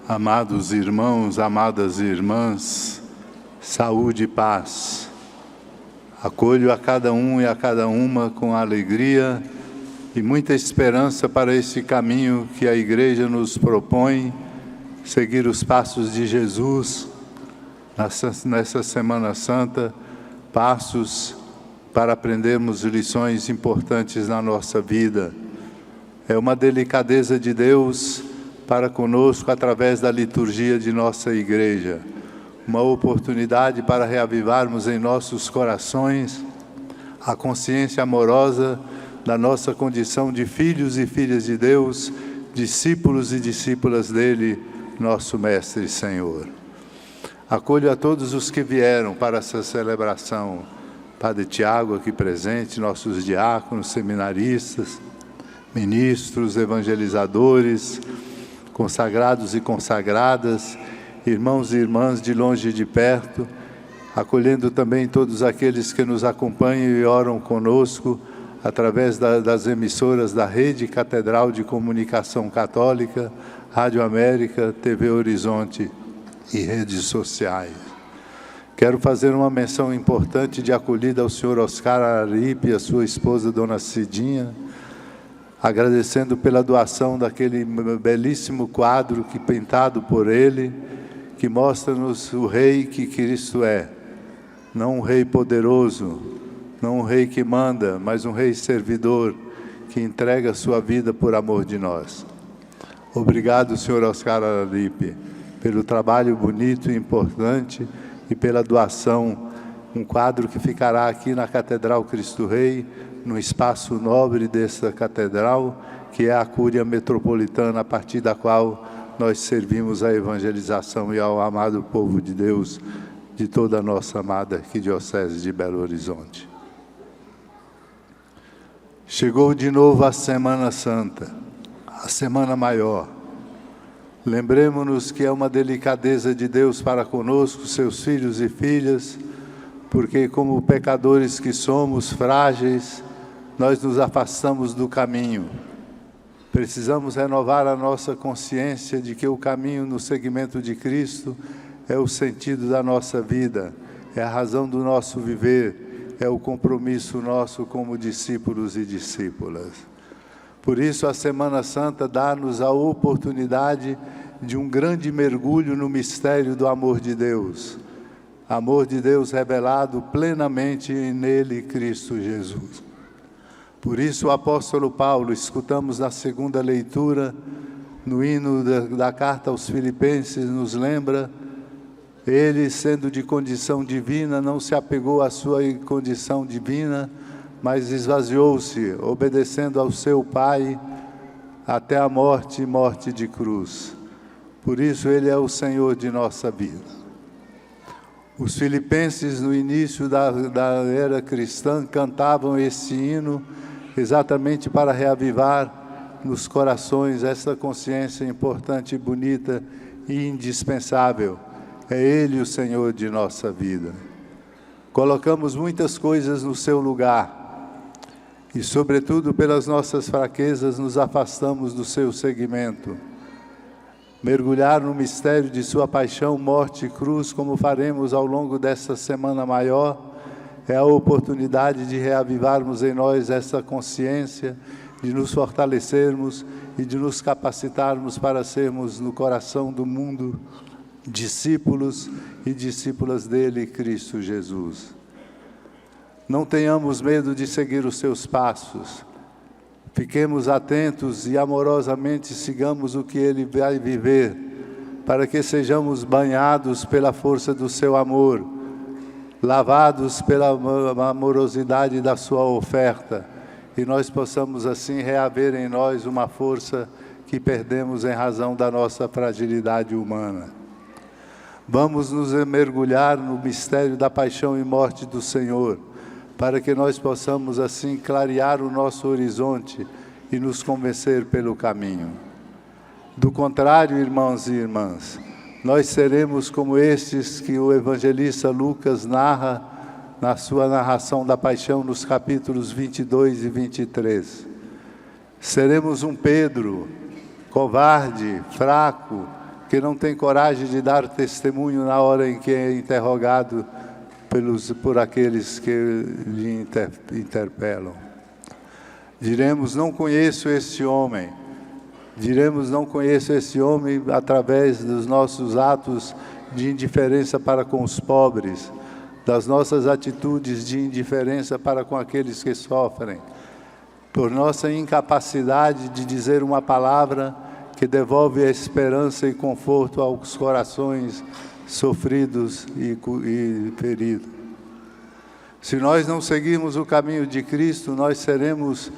Amados irmãos, amadas irmãs, saúde e paz. Acolho a cada um e a cada uma com alegria e muita esperança para esse caminho que a Igreja nos propõe, seguir os passos de Jesus nessa Semana Santa, passos para aprendermos lições importantes na nossa vida. É uma delicadeza de Deus para conosco através da liturgia de nossa Igreja. Uma oportunidade para reavivarmos em nossos corações a consciência amorosa da nossa condição de filhos e filhas de Deus, discípulos e discípulas dele, nosso Mestre e Senhor. Acolho a todos os que vieram para essa celebração. Padre Tiago aqui presente, nossos diáconos, seminaristas, ministros, evangelizadores, consagrados e consagradas, irmãos e irmãs de longe e de perto, acolhendo também todos aqueles que nos acompanham e oram conosco através das emissoras da Rede Catedral de Comunicação Católica, Rádio América, TV Horizonte e redes sociais. Quero fazer uma menção importante de acolhida ao senhor Oscar Araripe e a sua esposa, Dona Cidinha, agradecendo pela doação daquele belíssimo quadro que pintado por ele, que mostra-nos o Rei que Cristo é. Não um Rei poderoso, não um Rei que manda, mas um Rei servidor, que entrega a sua vida por amor de nós. Obrigado, senhor Oscar Araripe, pelo trabalho bonito e importante e pela doação, um quadro que ficará aqui na Catedral Cristo Rei, no espaço nobre dessa catedral, que é a Cúria Metropolitana, a partir da qual nós servimos a evangelização e ao amado povo de Deus, de toda a nossa amada Arquidiocese de Belo Horizonte. Chegou de novo a Semana Santa, a Semana Maior. Lembremos-nos que é uma delicadeza de Deus para conosco, seus filhos e filhas, porque como pecadores que somos, frágeis, nós nos afastamos do caminho. Precisamos renovar a nossa consciência de que o caminho no seguimento de Cristo é o sentido da nossa vida, é a razão do nosso viver, é o compromisso nosso como discípulos e discípulas. Por isso, a Semana Santa dá-nos a oportunidade de um grande mergulho no mistério do amor de Deus. Amor de Deus revelado plenamente nele, Cristo Jesus. Por isso o apóstolo Paulo, escutamos na segunda leitura, no hino da carta aos Filipenses, nos lembra, ele, sendo de condição divina, não se apegou à sua condição divina, mas esvaziou-se, obedecendo ao seu Pai, até a morte e morte de cruz. Por isso ele é o Senhor de nossa vida. Os filipenses, no início da era cristã, cantavam esse hino exatamente para reavivar nos corações essa consciência importante, bonita e indispensável. É Ele o Senhor de nossa vida. Colocamos muitas coisas no seu lugar e, sobretudo, pelas nossas fraquezas, nos afastamos do seu seguimento. Mergulhar no mistério de sua paixão, morte e cruz, como faremos ao longo desta Semana Maior, é a oportunidade de reavivarmos em nós essa consciência, de nos fortalecermos e de nos capacitarmos para sermos no coração do mundo discípulos e discípulas dele, Cristo Jesus. Não tenhamos medo de seguir os seus passos. Fiquemos atentos e amorosamente sigamos o que ele vai viver, para que sejamos banhados pela força do seu amor, lavados pela amorosidade da sua oferta, e nós possamos assim reaver em nós uma força que perdemos em razão da nossa fragilidade humana. Vamos nos mergulhar no mistério da paixão e morte do Senhor, para que nós possamos assim clarear o nosso horizonte e nos convencer pelo caminho. Do contrário, irmãos e irmãs, nós seremos como estes que o evangelista Lucas narra na sua narração da paixão nos capítulos 22 e 23. Seremos um Pedro, covarde, fraco, que não tem coragem de dar testemunho na hora em que é interrogado por aqueles que lhe interpelam. Diremos, não conheço este homem. Diremos, não conheço esse homem através dos nossos atos de indiferença para com os pobres, das nossas atitudes de indiferença para com aqueles que sofrem, por nossa incapacidade de dizer uma palavra que devolve a esperança e conforto aos corações sofridos e feridos. Se nós não seguirmos o caminho de Cristo, nós seremos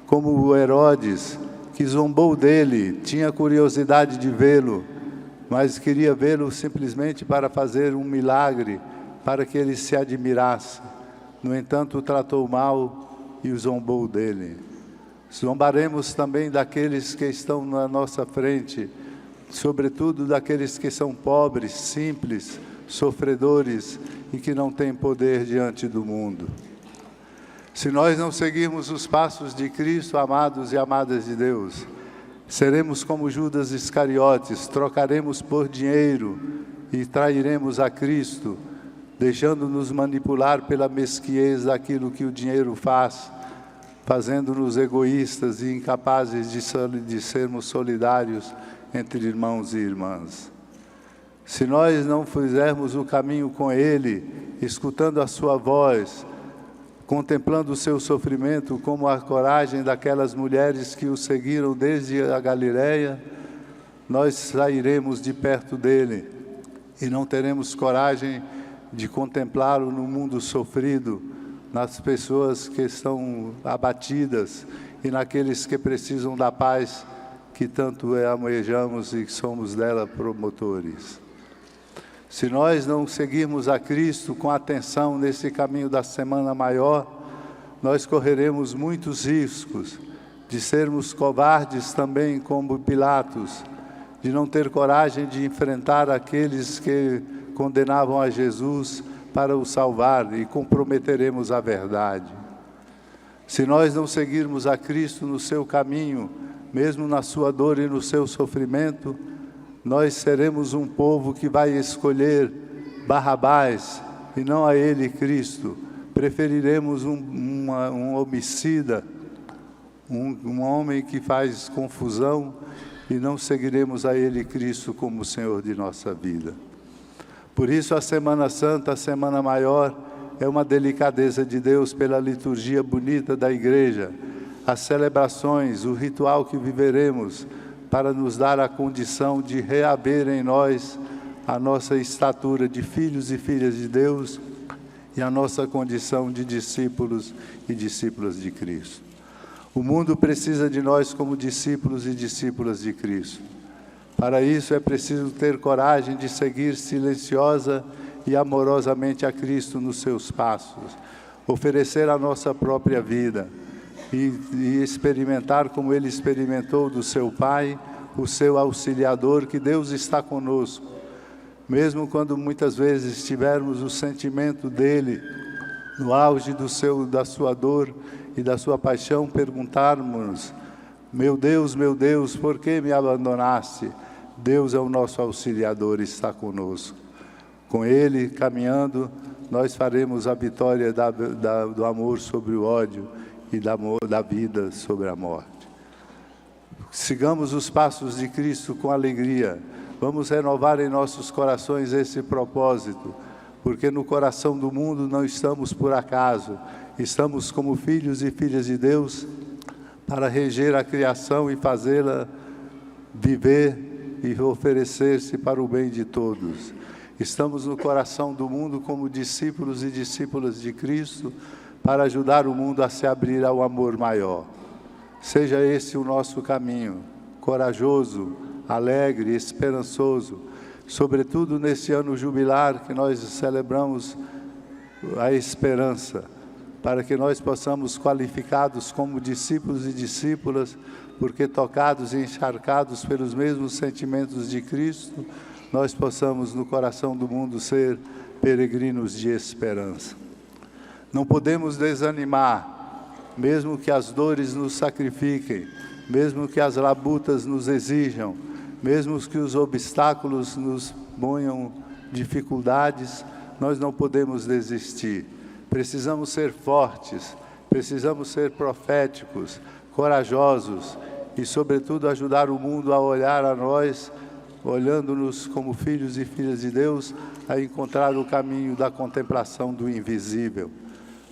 como o Herodes, que zombou dele, tinha curiosidade de vê-lo, mas queria vê-lo simplesmente para fazer um milagre, para que ele se admirasse. No entanto, o tratou mal e o zombou dele. Zombaremos também daqueles que estão na nossa frente, sobretudo daqueles que são pobres, simples, sofredores e que não têm poder diante do mundo. Se nós não seguirmos os passos de Cristo, amados e amadas de Deus, seremos como Judas Iscariotes, trocaremos por dinheiro e trairemos a Cristo, deixando-nos manipular pela mesquinhez daquilo que o dinheiro faz, fazendo-nos egoístas e incapazes de sermos solidários entre irmãos e irmãs. Se nós não fizermos o caminho com Ele, escutando a sua voz, contemplando o seu sofrimento, como a coragem daquelas mulheres que o seguiram desde a Galileia, nós sairemos de perto dele e não teremos coragem de contemplá-lo no mundo sofrido, nas pessoas que estão abatidas e naqueles que precisam da paz que tanto almejamos e que somos dela promotores. Se nós não seguirmos a Cristo com atenção nesse caminho da Semana Maior, nós correremos muitos riscos de sermos covardes também como Pilatos, de não ter coragem de enfrentar aqueles que condenavam a Jesus para o salvar e comprometeremos a verdade. Se nós não seguirmos a Cristo no seu caminho, mesmo na sua dor e no seu sofrimento, nós seremos um povo que vai escolher Barrabás e não a Ele, Cristo. Preferiremos um homicida, um homem que faz confusão e não seguiremos a Ele, Cristo, como Senhor de nossa vida. Por isso a Semana Santa, a Semana Maior, é uma delicadeza de Deus pela liturgia bonita da Igreja, as celebrações, o ritual que viveremos, para nos dar a condição de reaver em nós a nossa estatura de filhos e filhas de Deus e a nossa condição de discípulos e discípulas de Cristo. O mundo precisa de nós como discípulos e discípulas de Cristo. Para isso é preciso ter coragem de seguir silenciosa e amorosamente a Cristo nos seus passos, oferecer a nossa própria vida, e experimentar como Ele experimentou do seu Pai, o seu auxiliador, que Deus está conosco. Mesmo quando muitas vezes tivermos o sentimento dEle, no auge da sua dor e da sua paixão, perguntarmos, meu Deus, por que me abandonaste? Deus é o nosso auxiliador e está conosco. Com Ele, caminhando, nós faremos a vitória do amor sobre o ódio, e da vida sobre a morte. Sigamos os passos de Cristo com alegria. Vamos renovar em nossos corações esse propósito, porque no coração do mundo não estamos por acaso, estamos como filhos e filhas de Deus para reger a criação e fazê-la viver e oferecer-se para o bem de todos. Estamos no coração do mundo como discípulos e discípulas de Cristo, para ajudar o mundo a se abrir ao amor maior. Seja esse o nosso caminho, corajoso, alegre, esperançoso, sobretudo nesse ano jubilar que nós celebramos a esperança, para que nós possamos, qualificados como discípulos e discípulas, porque tocados e encharcados pelos mesmos sentimentos de Cristo, nós possamos no coração do mundo ser peregrinos de esperança. Não podemos desanimar, mesmo que as dores nos sacrifiquem, mesmo que as labutas nos exijam, Mesmo que os obstáculos nos ponham dificuldades, nós não podemos desistir. Precisamos ser fortes, precisamos ser proféticos, corajosos e, sobretudo, ajudar o mundo a olhar a nós, olhando-nos como filhos e filhas de Deus, a encontrar o caminho da contemplação do invisível.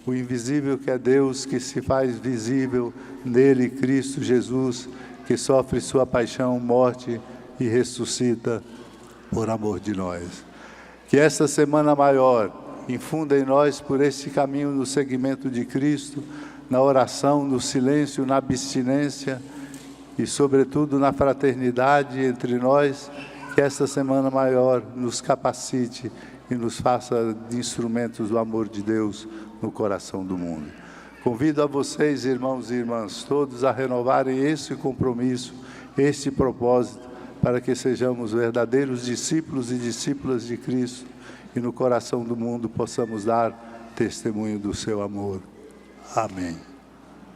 O invisível que é Deus, que se faz visível nele, Cristo Jesus, que sofre sua paixão, morte e ressuscita por amor de nós. Que esta Semana Maior infunda em nós por este caminho no seguimento de Cristo, na oração, no silêncio, na abstinência e, sobretudo, na fraternidade entre nós. Que esta Semana Maior nos capacite e nos faça de instrumentos do amor de Deus no coração do mundo. Convido a vocês, irmãos e irmãs, todos a renovarem este compromisso, este propósito, para que sejamos verdadeiros discípulos e discípulas de Cristo e no coração do mundo possamos dar testemunho do seu amor. Amém.